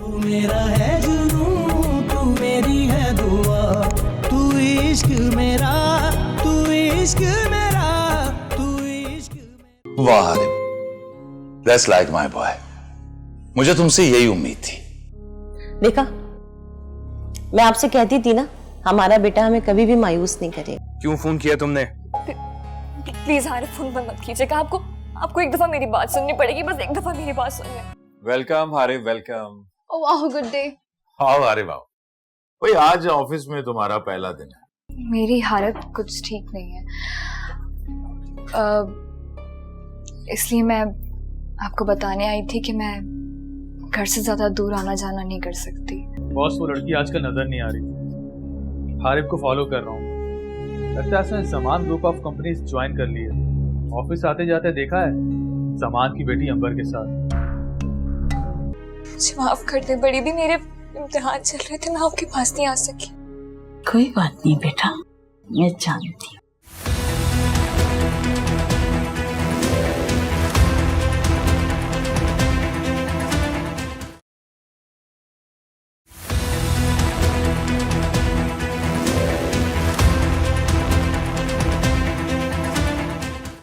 तू मेरा है जुनून, तू मेरी है दुआ, तू इश्क मेरा, तू इश्क मेरा, तू इश्क मेरा। वाह हारिम, दैट्स लाइक माय बॉय। मुझे तुमसे यही उम्मीद थी। देखा, मैं आपसे कहती थी ना, हमारा बेटा हमें कभी भी मायूस नहीं करेगा। क्यों फोन किया तुमने? प्लीज हारिफ फोन बंद मत कीजिएगा। आपको एक दफा मेरी बात सुननी पड़ेगी, बस एक दफा मेरी बात सुन लें। Welcome Haris, welcome. ओह वाह, गुड डे। आओ हारिफ आओ। भाई आज ऑफिस में तुम्हारा पहला दिन है। मेरी हालत कुछ ठीक नहीं है, इसलिए मैं आपको बताने आई थी कि मैं घर से ज्यादा दूर आना जाना नहीं कर सकती। बॉस, वो लड़की आजकल नजर नहीं आ रही। हारिफ को फॉलो कर रहा हूँ। लगता है उसने Zaman group of companies join कर ली है। ऑफिस आते जाते देखा है जमान की बेटी अंबर के साथ। मुझे माफ कर दे बड़ी दी, मेरे इम्तिहान चल रहे थे, मैं आपके पास नहीं आ सकी। कोई बात नहीं बेटा, मैं जानती हूँ